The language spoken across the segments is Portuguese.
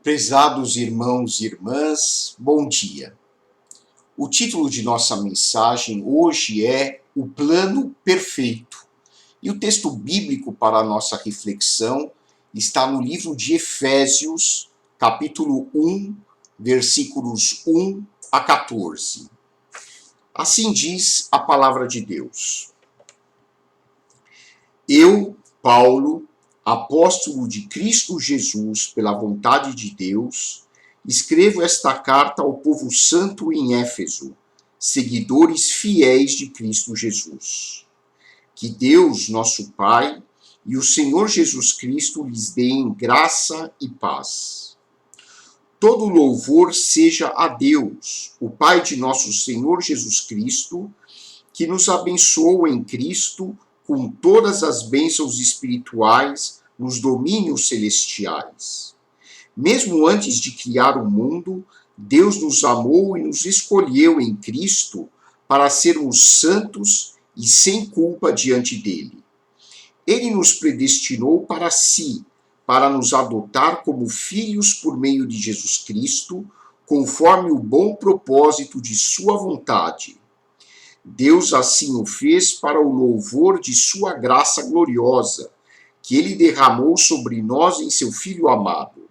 Prezados irmãos e irmãs, bom dia. O título de nossa mensagem hoje é O Plano Perfeito. E o texto bíblico para a nossa reflexão está no livro de Efésios, capítulo 1, versículos 1 a 14. Assim diz a palavra de Deus. Eu, Paulo, apóstolo de Cristo Jesus pela vontade de Deus, escrevo esta carta ao povo santo em Éfeso, seguidores fiéis de Cristo Jesus. Que Deus, nosso Pai, e o Senhor Jesus Cristo lhes deem graça e paz. Todo louvor seja a Deus, o Pai de nosso Senhor Jesus Cristo, que nos abençoou em Cristo com todas as bênçãos espirituais nos domínios celestiais. Mesmo antes de criar o mundo, Deus nos amou e nos escolheu em Cristo para sermos santos e sem culpa diante dele. Ele nos predestinou para si, para nos adotar como filhos por meio de Jesus Cristo, conforme o bom propósito de sua vontade. Deus assim o fez para o louvor de sua graça gloriosa, que ele derramou sobre nós em seu Filho amado.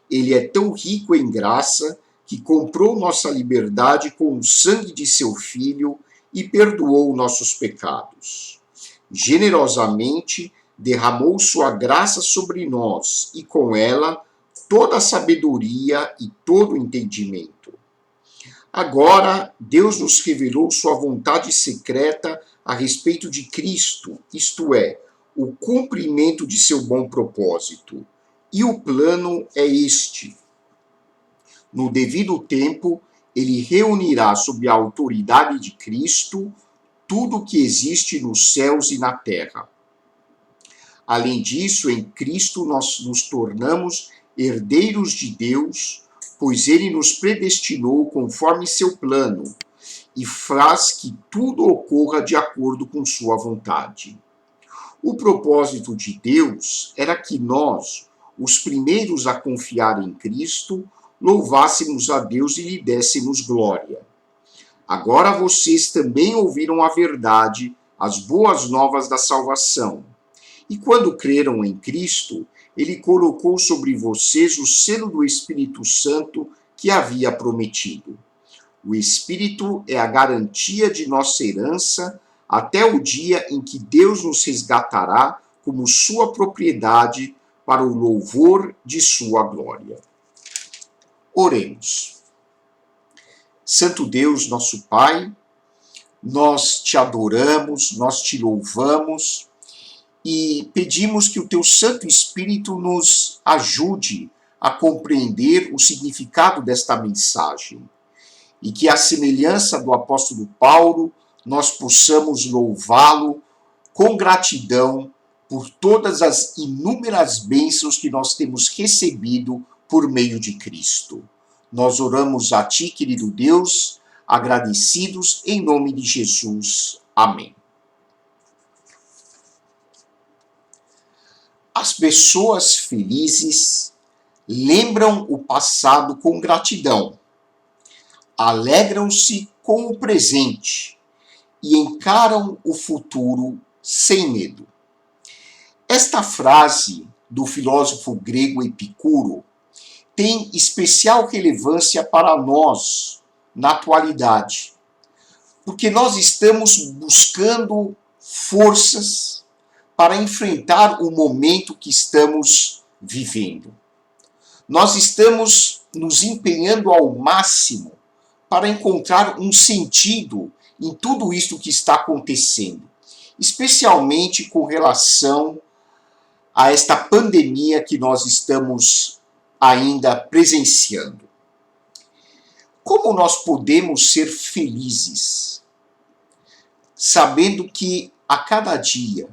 Ele é tão rico em graça que comprou nossa liberdade com o sangue de seu Filho e perdoou nossos pecados. Generosamente derramou sua graça sobre nós e com ela toda a sabedoria e todo o entendimento. Agora, Deus nos revelou sua vontade secreta a respeito de Cristo, isto é, o cumprimento de seu bom propósito. E o plano é este. No devido tempo, ele reunirá sob a autoridade de Cristo tudo o que existe nos céus e na terra. Além disso, em Cristo nós nos tornamos herdeiros de Deus, pois ele nos predestinou conforme seu plano e faz que tudo ocorra de acordo com sua vontade. O propósito de Deus era que nós, os primeiros a confiar em Cristo, louvássemos a Deus e lhe dessemos glória. Agora vocês também ouviram a verdade, as boas novas da salvação. E quando creram em Cristo, ele colocou sobre vocês o selo do Espírito Santo que havia prometido. O Espírito é a garantia de nossa herança até o dia em que Deus nos resgatará como sua propriedade para o louvor de sua glória. Oremos. Santo Deus, nosso Pai, nós te adoramos, nós te louvamos, e pedimos que o teu Santo Espírito nos ajude a compreender o significado desta mensagem. E que, à semelhança do apóstolo Paulo, nós possamos louvá-lo com gratidão por todas as inúmeras bênçãos que nós temos recebido por meio de Cristo. Nós oramos a ti, querido Deus, agradecidos em nome de Jesus. Amém. As pessoas felizes lembram o passado com gratidão, alegram-se com o presente e encaram o futuro sem medo. Esta frase do filósofo grego Epicuro tem especial relevância para nós na atualidade, porque nós estamos buscando forças para enfrentar o momento que estamos vivendo. Nós estamos nos empenhando ao máximo para encontrar um sentido em tudo isto que está acontecendo, especialmente com relação a esta pandemia que nós estamos ainda presenciando. Como nós podemos ser felizes, sabendo que a cada dia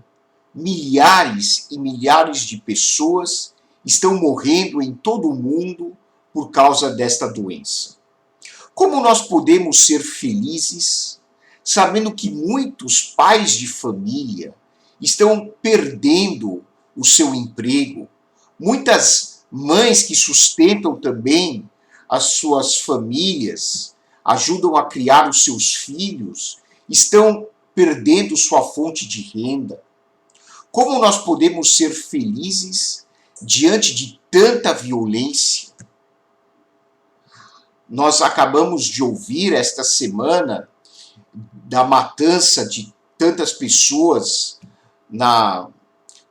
milhares e milhares de pessoas estão morrendo em todo o mundo por causa desta doença? Como nós podemos ser felizes sabendo que muitos pais de família estão perdendo o seu emprego, muitas mães que sustentam também as suas famílias, ajudam a criar os seus filhos, estão perdendo sua fonte de renda. Como nós podemos ser felizes diante de tanta violência? Nós acabamos de ouvir esta semana da matança de tantas pessoas na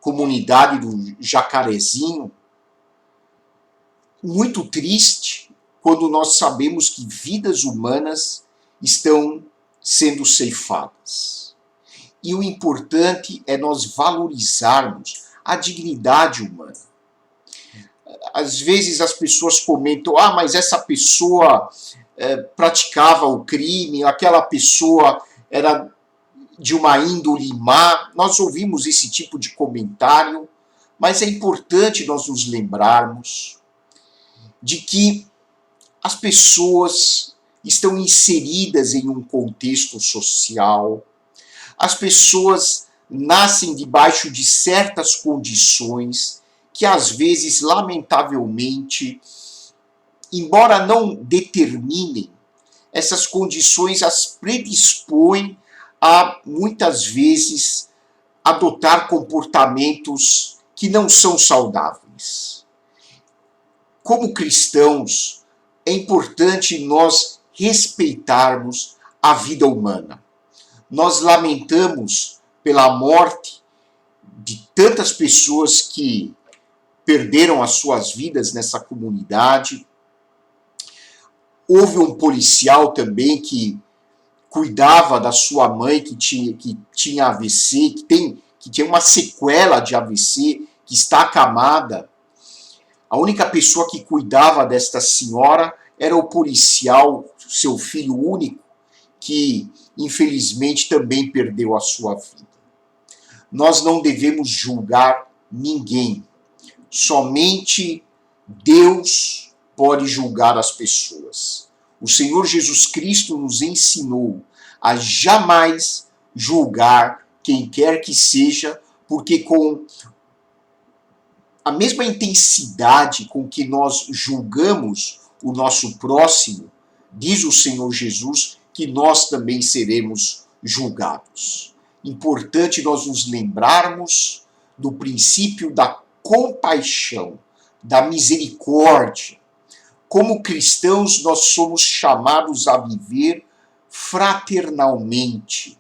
comunidade do Jacarezinho. Muito triste quando nós sabemos que vidas humanas estão sendo ceifadas. E o importante é nós valorizarmos a dignidade humana. Às vezes as pessoas comentam, mas essa pessoa praticava o crime, aquela pessoa era de uma índole má. Nós ouvimos esse tipo de comentário, mas é importante nós nos lembrarmos de que as pessoas estão inseridas em um contexto social, as pessoas nascem debaixo de certas condições que às vezes, lamentavelmente, embora não determinem, essas condições as predispõem a, muitas vezes, adotar comportamentos que não são saudáveis. Como cristãos, é importante nós respeitarmos a vida humana. Nós lamentamos pela morte de tantas pessoas que perderam as suas vidas nessa comunidade. Houve um policial também que cuidava da sua mãe que tinha AVC, que tinha uma sequela de AVC, que está acamada. A única pessoa que cuidava desta senhora era o policial, seu filho único, que infelizmente também perdeu a sua vida. Nós não devemos julgar ninguém. Somente Deus pode julgar as pessoas. O Senhor Jesus Cristo nos ensinou a jamais julgar quem quer que seja, porque com a mesma intensidade com que nós julgamos o nosso próximo, diz o Senhor Jesus que nós também seremos julgados. Importante nós nos lembrarmos do princípio da compaixão, da misericórdia. Como cristãos, nós somos chamados a viver fraternalmente,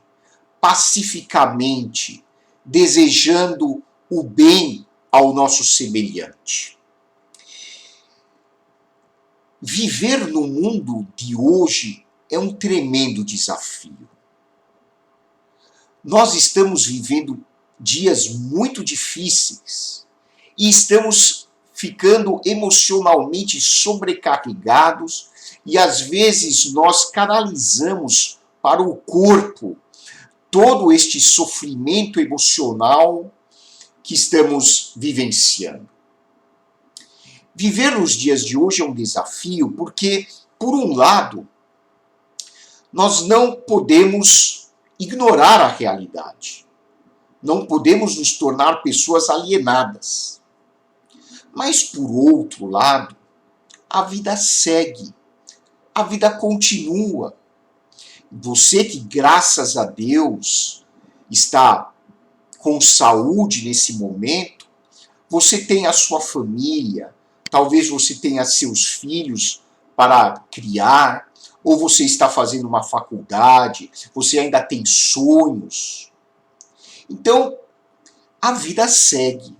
pacificamente, desejando o bem ao nosso semelhante. Viver no mundo de hoje é um tremendo desafio. Nós estamos vivendo dias muito difíceis e estamos ficando emocionalmente sobrecarregados e às vezes nós canalizamos para o corpo todo este sofrimento emocional que estamos vivenciando. Viver nos dias de hoje é um desafio porque, por um lado, nós não podemos ignorar a realidade. Não podemos nos tornar pessoas alienadas. Mas, por outro lado, a vida segue. A vida continua. Você que, graças a Deus, está com saúde nesse momento, você tem a sua família, talvez você tenha seus filhos para criar, ou você está fazendo uma faculdade, você ainda tem sonhos. Então, a vida segue.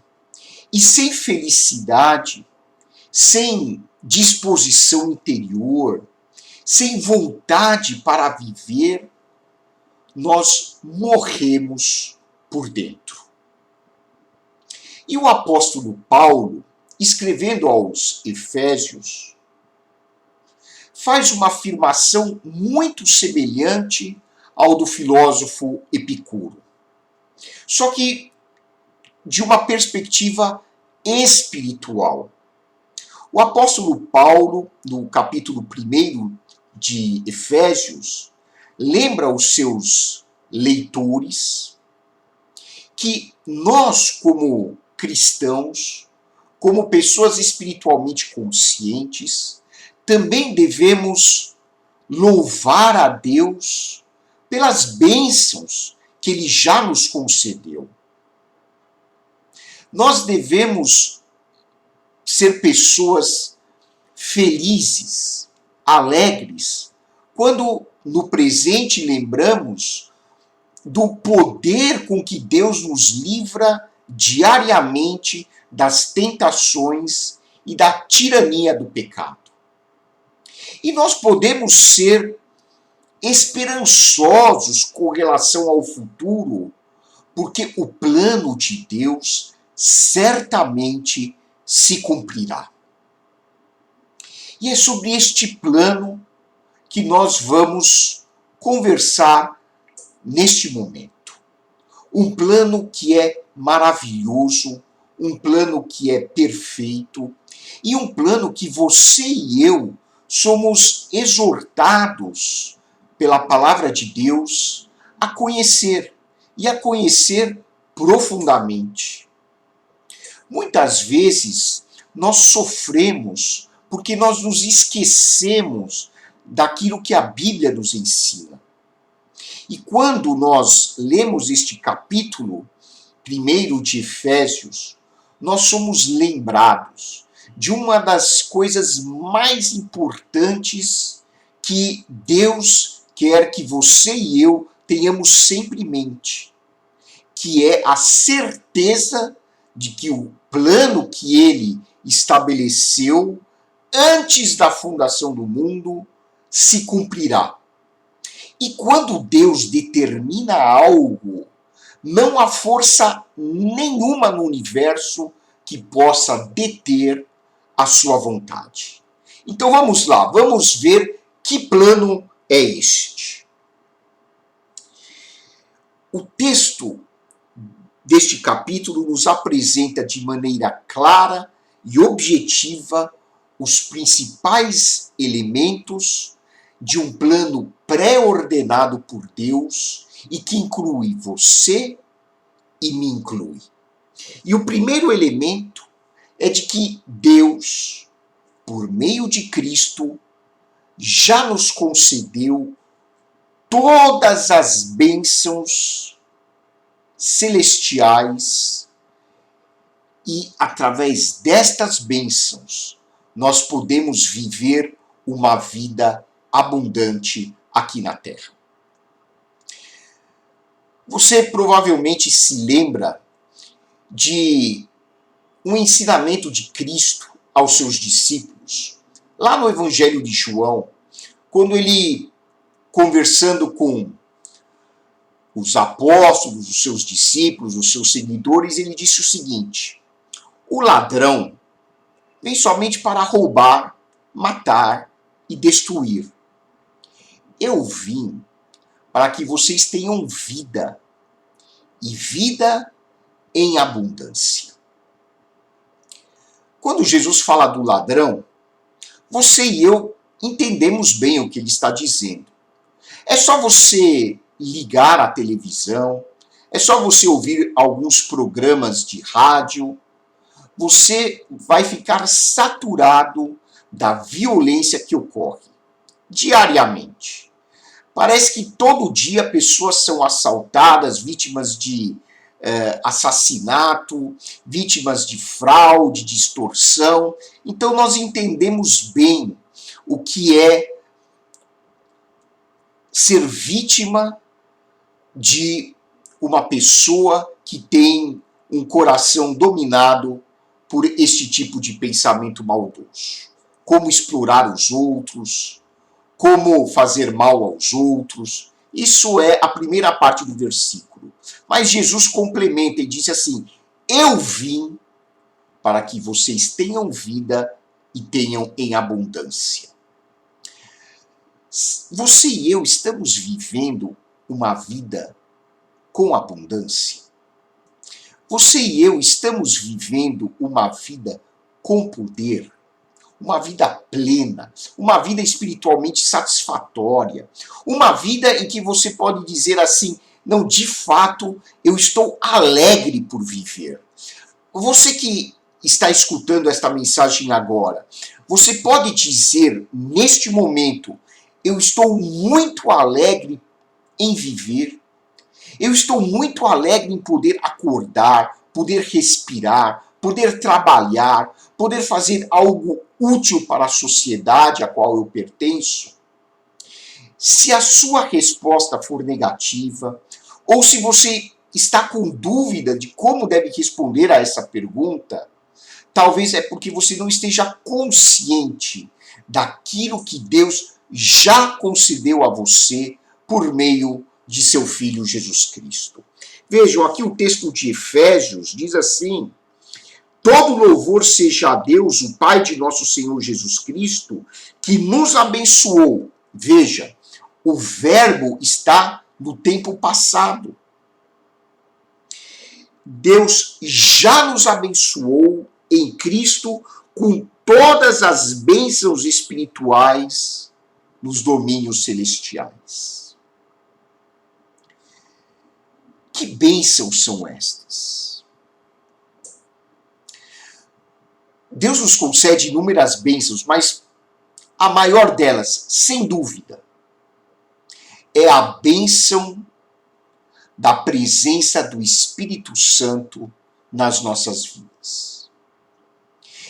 E sem felicidade, sem disposição interior, sem vontade para viver, nós morremos por dentro. E o apóstolo Paulo, escrevendo aos Efésios, faz uma afirmação muito semelhante ao do filósofo Epicuro. Só que de uma perspectiva espiritual. O apóstolo Paulo, no capítulo 1 de Efésios, lembra os seus leitores que nós, como cristãos, como pessoas espiritualmente conscientes, também devemos louvar a Deus pelas bênçãos que Ele já nos concedeu. Nós devemos ser pessoas felizes, alegres, quando no presente lembramos do poder com que Deus nos livra diariamente das tentações e da tirania do pecado. E nós podemos ser esperançosos com relação ao futuro, porque o plano de Deus certamente se cumprirá. E é sobre este plano que nós vamos conversar neste momento. Um plano que é maravilhoso, um plano que é perfeito e um plano que você e eu somos exortados pela palavra de Deus a conhecer e a conhecer profundamente. Muitas vezes nós sofremos porque nós nos esquecemos daquilo que a Bíblia nos ensina. E quando nós lemos este capítulo 1 de Efésios, nós somos lembrados de uma das coisas mais importantes que Deus quer que você e eu tenhamos sempre em mente, que é a certeza de que o plano que Ele estabeleceu antes da fundação do mundo se cumprirá. E quando Deus determina algo, não há força nenhuma no universo que possa deter a sua vontade. Então vamos lá, vamos ver que plano é este. O texto deste capítulo nos apresenta de maneira clara e objetiva os principais elementos de um plano pré-ordenado por Deus e que inclui você e me inclui. E o primeiro elemento é de que Deus, por meio de Cristo, já nos concedeu todas as bênçãos celestiais e, através destas bênçãos, nós podemos viver uma vida abundante aqui na Terra. Você provavelmente se lembra de um ensinamento de Cristo aos seus discípulos, lá no Evangelho de João, quando ele, conversando com os apóstolos, os seus discípulos, os seus seguidores, ele disse o seguinte: o ladrão vem somente para roubar, matar e destruir. Eu vim para que vocês tenham vida, e vida em abundância. Quando Jesus fala do ladrão, você e eu entendemos bem o que ele está dizendo. É só você ligar a televisão, é só você ouvir alguns programas de rádio, você vai ficar saturado da violência que ocorre diariamente. Parece que todo dia pessoas são assaltadas, vítimas de assassinato, vítimas de fraude, de extorsão. Então nós entendemos bem o que é ser vítima de uma pessoa que tem um coração dominado por este tipo de pensamento maldoso. Como explorar os outros, como fazer mal aos outros. Isso é a primeira parte do versículo. Mas Jesus complementa e diz assim: eu vim para que vocês tenham vida e tenham em abundância. Você e eu estamos vivendo uma vida com abundância? Você e eu estamos vivendo uma vida com poder? Uma vida plena, uma vida espiritualmente satisfatória, uma vida em que você pode dizer assim: não, de fato, eu estou alegre por viver. Você que está escutando esta mensagem agora, você pode dizer neste momento: eu estou muito alegre em viver, eu estou muito alegre em poder acordar, poder respirar, poder trabalhar, poder fazer algo útil para a sociedade a qual eu pertenço? Se a sua resposta for negativa, ou se você está com dúvida de como deve responder a essa pergunta, talvez é porque você não esteja consciente daquilo que Deus já concedeu a você por meio de seu Filho Jesus Cristo. Vejam, aqui o texto de Efésios diz assim: todo louvor seja a Deus, o Pai de nosso Senhor Jesus Cristo, que nos abençoou. Veja, o verbo está no tempo passado. Deus já nos abençoou em Cristo com todas as bênçãos espirituais nos domínios celestiais. Que bênçãos são estas? Deus nos concede inúmeras bênçãos, mas a maior delas, sem dúvida, é a bênção da presença do Espírito Santo nas nossas vidas.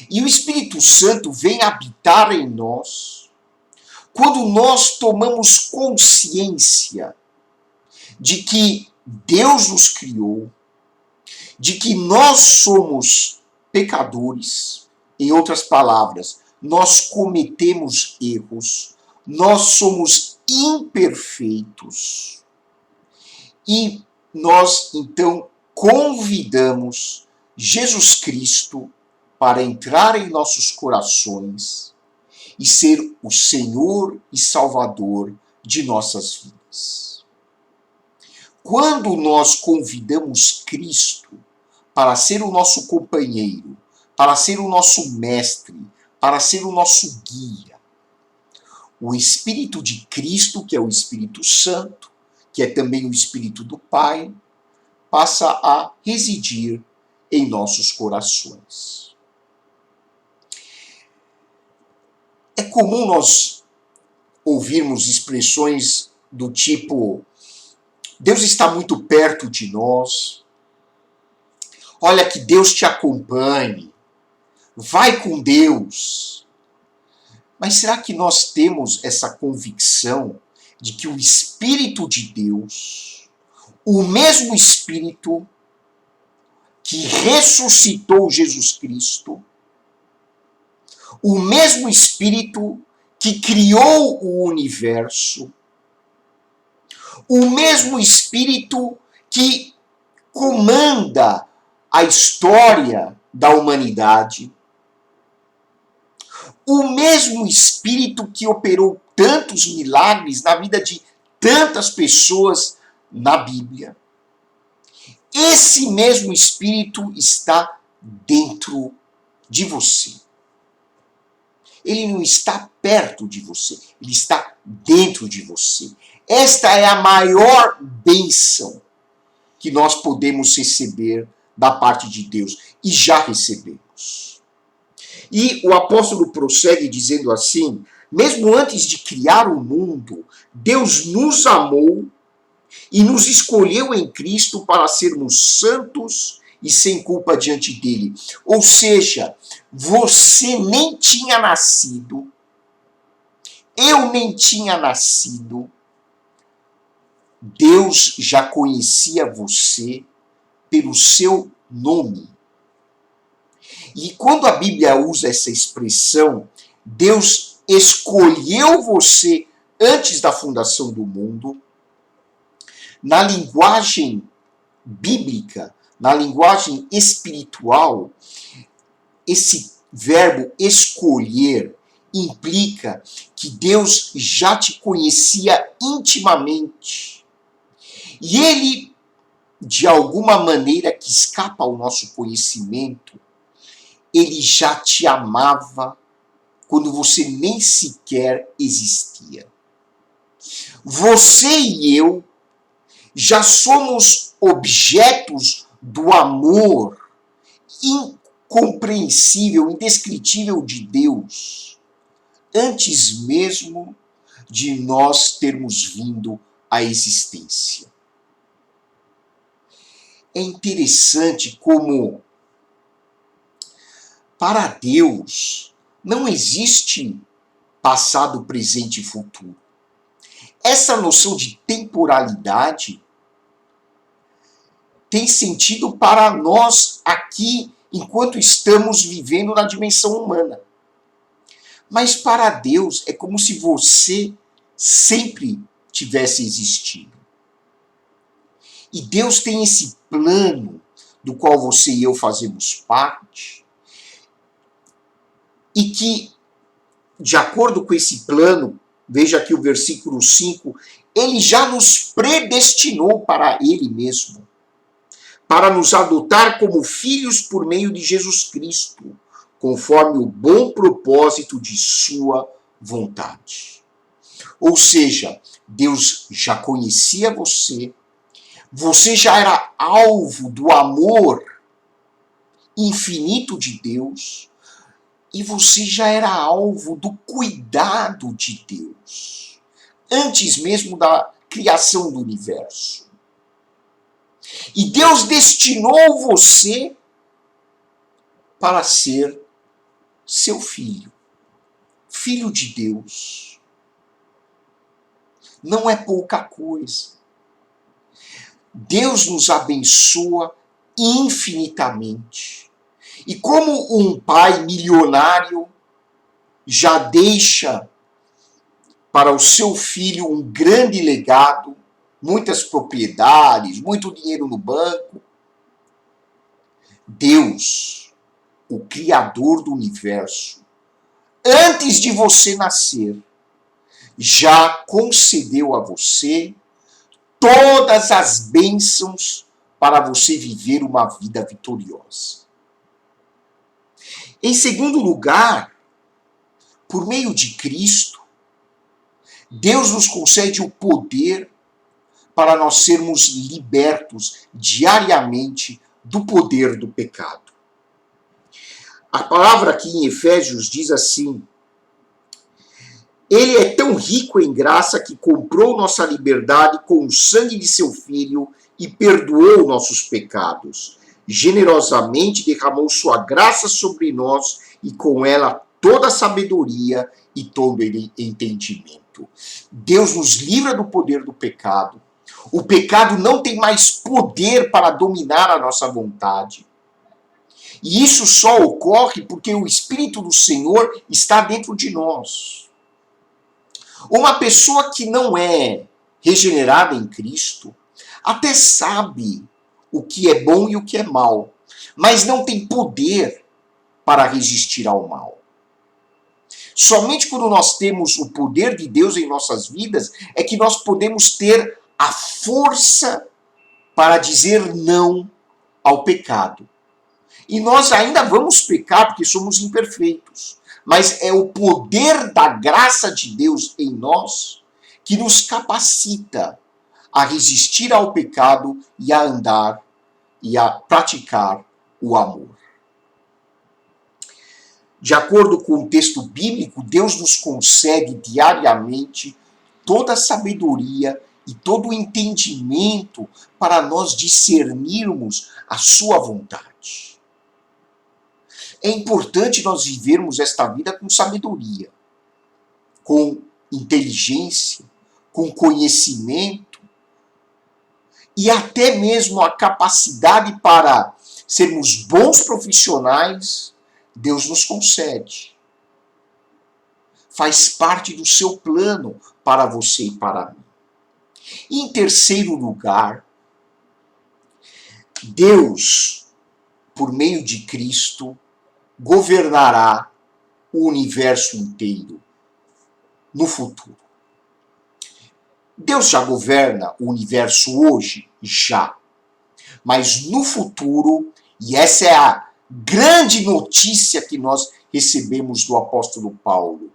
E o Espírito Santo vem habitar em nós quando nós tomamos consciência de que Deus nos criou, de que nós somos pecadores. Em outras palavras, nós cometemos erros, nós somos imperfeitos. E nós, então, convidamos Jesus Cristo para entrar em nossos corações e ser o Senhor e Salvador de nossas vidas. Quando nós convidamos Cristo para ser o nosso companheiro, para ser o nosso mestre, para ser o nosso guia, o Espírito de Cristo, que é o Espírito Santo, que é também o Espírito do Pai, passa a residir em nossos corações. É comum nós ouvirmos expressões do tipo: Deus está muito perto de nós, olha, que Deus te acompanhe, vai com Deus. Mas será que nós temos essa convicção de que o Espírito de Deus, o mesmo Espírito que ressuscitou Jesus Cristo, o mesmo Espírito que criou o universo, o mesmo Espírito que comanda a história da humanidade, o mesmo Espírito que operou tantos milagres na vida de tantas pessoas na Bíblia, esse mesmo Espírito está dentro de você. Ele não está perto de você, ele está dentro de você. Esta é a maior bênção que nós podemos receber da parte de Deus, e já recebemos. E o apóstolo prossegue dizendo assim: mesmo antes de criar o mundo, Deus nos amou e nos escolheu em Cristo para sermos santos e sem culpa diante dele. Ou seja, você nem tinha nascido, eu nem tinha nascido, Deus já conhecia você pelo seu nome. E quando a Bíblia usa essa expressão, Deus escolheu você antes da fundação do mundo, na linguagem bíblica, na linguagem espiritual, esse verbo escolher implica que Deus já te conhecia intimamente. E ele, de alguma maneira que escapa ao nosso conhecimento, ele já te amava quando você nem sequer existia. Você e eu já somos objetos do amor incompreensível, indescritível de Deus, antes mesmo de nós termos vindo à existência. É interessante como, para Deus, não existe passado, presente e futuro. Essa noção de temporalidade tem sentido para nós aqui, enquanto estamos vivendo na dimensão humana. Mas para Deus é como se você sempre tivesse existido. E Deus tem esse plano do qual você e eu fazemos parte, e que, de acordo com esse plano, veja aqui o versículo 5, ele já nos predestinou para ele mesmo, para nos adotar como filhos por meio de Jesus Cristo, conforme o bom propósito de sua vontade. Ou seja, Deus já conhecia você, você já era alvo do amor infinito de Deus, e você já era alvo do cuidado de Deus, antes mesmo da criação do universo. E Deus destinou você para ser seu filho, filho de Deus. Não é pouca coisa. Deus nos abençoa infinitamente. E como um pai milionário já deixa para o seu filho um grande legado, muitas propriedades, muito dinheiro no banco, Deus, o Criador do universo, antes de você nascer, já concedeu a você todas as bênçãos para você viver uma vida vitoriosa. Em segundo lugar, por meio de Cristo, Deus nos concede o poder para nós sermos libertos diariamente do poder do pecado. A palavra aqui em Efésios diz assim: Ele é tão rico em graça que comprou nossa liberdade com o sangue de seu Filho e perdoou nossos pecados. Generosamente derramou sua graça sobre nós e com ela toda a sabedoria e todo entendimento. Deus nos livra do poder do pecado. O pecado não tem mais poder para dominar a nossa vontade. E isso só ocorre porque o Espírito do Senhor está dentro de nós. Uma pessoa que não é regenerada em Cristo até sabe o que é bom e o que é mal, mas não tem poder para resistir ao mal. Somente quando nós temos o poder de Deus em nossas vidas é que nós podemos ter a força para dizer não ao pecado. E nós ainda vamos pecar porque somos imperfeitos, mas é o poder da graça de Deus em nós que nos capacita a resistir ao pecado e a andar e a praticar o amor. De acordo com o texto bíblico, Deus nos concede diariamente toda a sabedoria e todo o entendimento para nós discernirmos a sua vontade. É importante nós vivermos esta vida com sabedoria, com inteligência, com conhecimento e até mesmo a capacidade para sermos bons profissionais. Deus nos concede. Faz parte do seu plano para você e para mim. E em terceiro lugar, Deus, por meio de Cristo, governará o universo inteiro no futuro. Deus já governa o universo hoje? Já. Mas no futuro, e essa é a grande notícia que nós recebemos do apóstolo Paulo,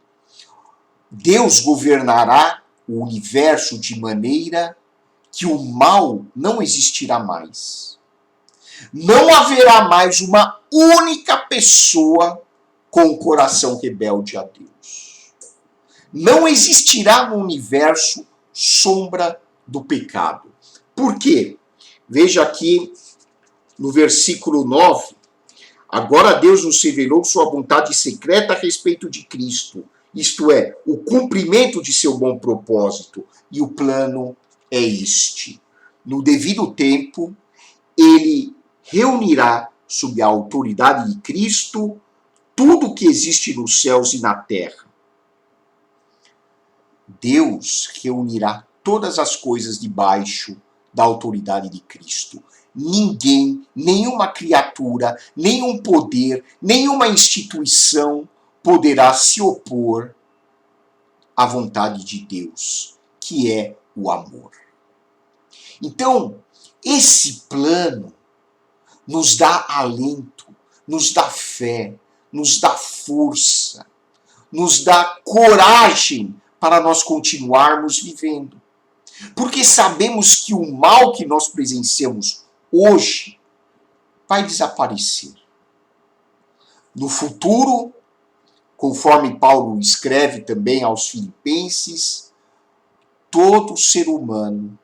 Deus governará o universo de maneira que o mal não existirá mais. Não haverá mais uma única pessoa com o coração rebelde a Deus. Não existirá no universo sombra do pecado. Por quê? Veja aqui no versículo 9. Agora Deus nos revelou sua vontade secreta a respeito de Cristo, isto é, o cumprimento de seu bom propósito, e o plano é este. No devido tempo, ele reunirá sob a autoridade de Cristo tudo o que existe nos céus e na terra. Deus reunirá todas as coisas debaixo da autoridade de Cristo. Ninguém, nenhuma criatura, nenhum poder, nenhuma instituição poderá se opor à vontade de Deus, que é o amor. Então, esse plano nos dá alento, nos dá fé, nos dá força, nos dá coragem para nós continuarmos vivendo. Porque sabemos que o mal que nós presenciamos hoje vai desaparecer. No futuro, conforme Paulo escreve também aos Filipenses, todo ser humano,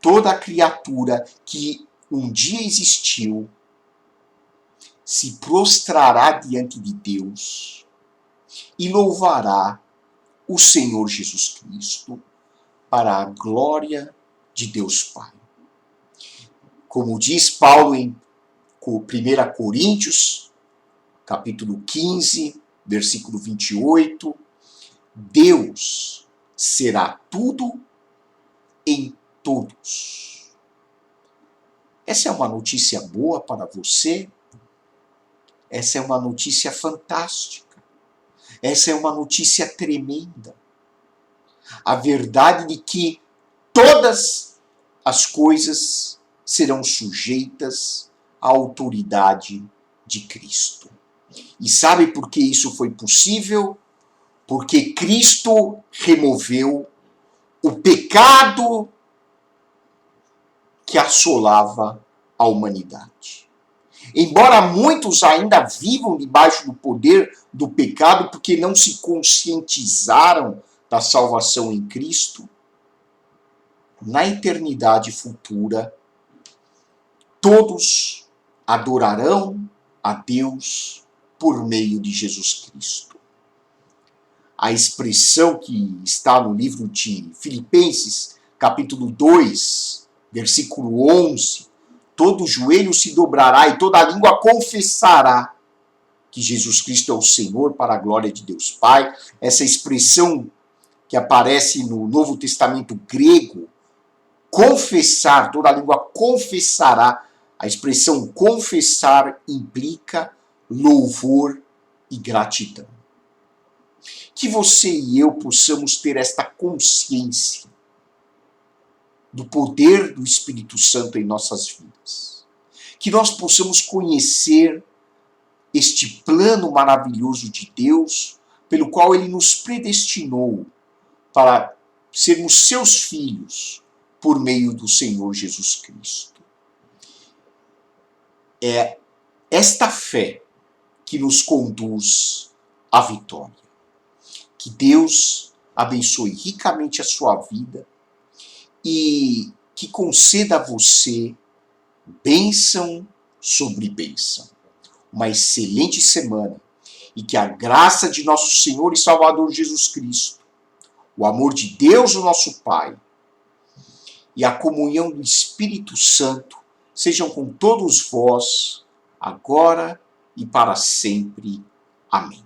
toda criatura que um dia existiu, se prostrará diante de Deus e louvará o Senhor Jesus Cristo para a glória de Deus Pai. Como diz Paulo em 1 Coríntios, capítulo 15, versículo 28, Deus será tudo em todos. Essa é uma notícia boa para você? Essa é uma notícia fantástica. Essa é uma notícia tremenda. A verdade de que todas as coisas serão sujeitas à autoridade de Cristo. E sabe por que isso foi possível? Porque Cristo removeu o pecado que assolava a humanidade. Embora muitos ainda vivam debaixo do poder do pecado porque não se conscientizaram da salvação em Cristo, na eternidade futura, todos adorarão a Deus por meio de Jesus Cristo. A expressão que está no livro de Filipenses, capítulo 2, versículo 11, todo joelho se dobrará e toda língua confessará que Jesus Cristo é o Senhor para a glória de Deus Pai. Essa expressão que aparece no Novo Testamento grego, confessar, toda língua confessará. A expressão confessar implica louvor e gratidão. Que você e eu possamos ter esta consciência do poder do Espírito Santo em nossas vidas. Que nós possamos conhecer este plano maravilhoso de Deus, pelo qual Ele nos predestinou para sermos seus filhos por meio do Senhor Jesus Cristo. É esta fé que nos conduz à vitória. Que Deus abençoe ricamente a sua vida e que conceda a você bênção sobre bênção. Uma excelente semana e que a graça de nosso Senhor e Salvador Jesus Cristo, o amor de Deus, o nosso Pai, e a comunhão do Espírito Santo sejam com todos vós, agora e para sempre. Amém.